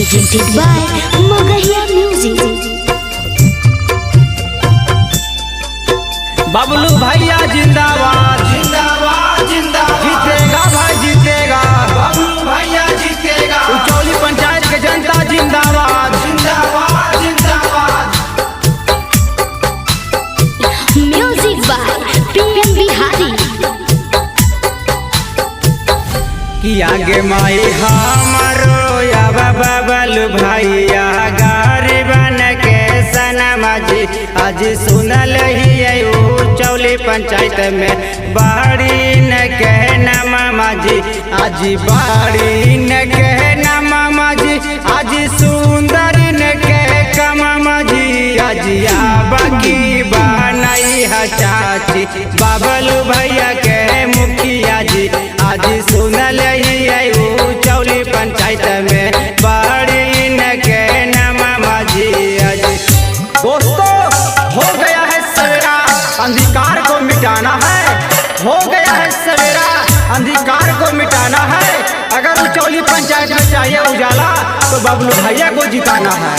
presented by Magahia Music। Bablu भैया जिंदाबाद जिंदाबाद जिंदाबाद जीतेगा भाई जीतेगा। बबलू भैया जीतेगा। उचौली पंचायत के जनता जिंदाबाद जिंदाबाद जिंदाबाद। Music by PM Bihari. कि आगे माई हमारो या बबलू भैया गरीबन के सनमा जी आज सुनल ही उचौली पंचायत में बाड़ी न कहना मामा जी आज बाड़ी न कहना मामा जी आज सुंदर न कह मामा जी आज बाकी बनाई है चाची बबलू भैया के मुखिया जी आज सुनल ही उचौली पंचायत में बाड़ी न कहना मामा जी आज। दोस्तों हो गया है सवेरा अंधकार को मिटाना है, हो गया है सवेरा अंधकार को मिटाना है। अगर उचौली पंचायत में चाहिए उजाला तो बबलू भैया को जिताना है।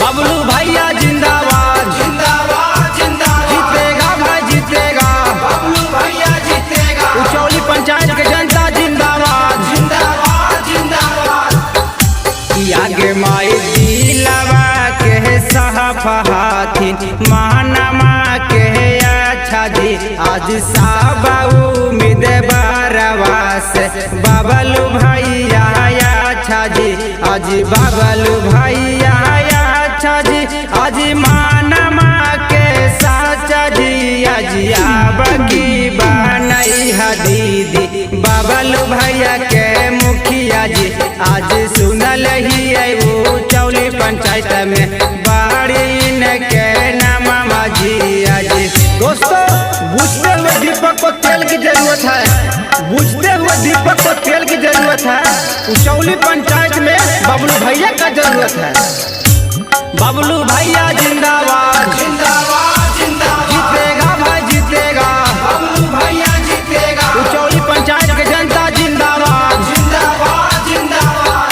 बबलू भैया जिंदाबाद जिंदाबाद जिंदाबाद। जीतेगा भाई जीतेगा। बबलू भैया जीतेगा। उचौली पंचायत के जनता जिंदाबाद जिंदाबाद जिंदाबाद। आगे माई दिलवा के सहफहाथिन मानमा के अच्छा जी आज सब उम्मीद बरवा से बबलू भैया अच्छा जी आज बबलू भैया अच्छा जी आज मानमा के साचा जी आज बकी बनई है दीदी बबलू भैया के मुखिया जी आज सुनल ही उचौली पंचायत में बाड़ी न कहना मामा जी आज। दोस्तों बुझते हुए दीपक को तेल की जरूरत है, बुझते हुए दीपक को तेल की जरूरत है। उचौली पंचायत में बबलू भैया का जरूरत है। बबलू भैया जिंदाबाद जिंदाबाद जिंदाबाद। जीतेगा भाई जीतेगा। बबलू भैया जीतेगा। उचौली पंचायत के जनता जिंदाबाद जिंदाबाद जिंदाबाद।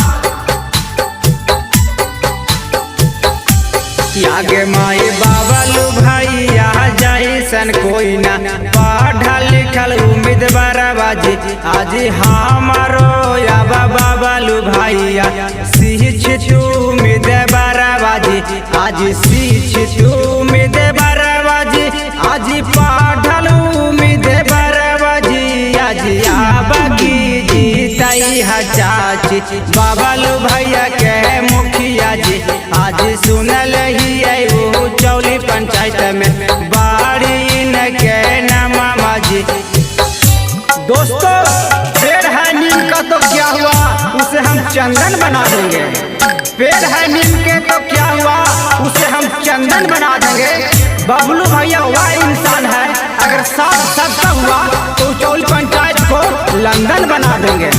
आगे माई बबलू भैया जैसन कोई ना पढ़ल लिखल उम्मीद बराबाजी आज हमारो या बबलू भैया शिक्षित उम्मीद बराबाजी आज शिक्षित उम्मीद बराबाजी आज पढ़ल उम्मीद बराबाजी आज बाकी जीतई है चाची बबलू भैया के मुखिया जी आज सुनल ही उचौली पंचायत में बाड़ी न कहना मामा जी। दोस्तों पेड़ है नीम का तो क्या हुआ उसे हम चंदन बना देंगे, पेड़ है नीम के तो क्या हुआ उसे हम चंदन बना देंगे। बबलू भैया वह इंसान है अगर साथ सबका हुआ तो उचौली पंचायत को लंदन बना देंगे।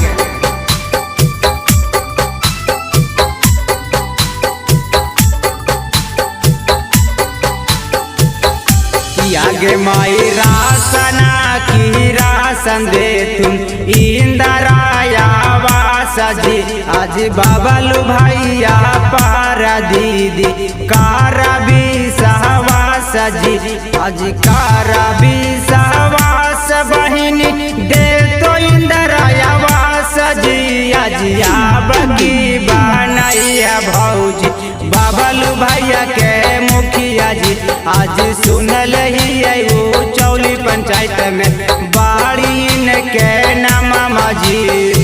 आगे माई रासना की रासन दे तुम इंदराया वासा जी आज बबलू भैया पारा दीदी कारा भी सहवास जी आज कारा भी सहवास बहिनी दे तो इंदराया वासा जी आज बकी बनाई है भौजी बबलू भैया के मुखिया जी आज सुनल ही उचौली पंचायत में बाड़ी न कहना मामा जी।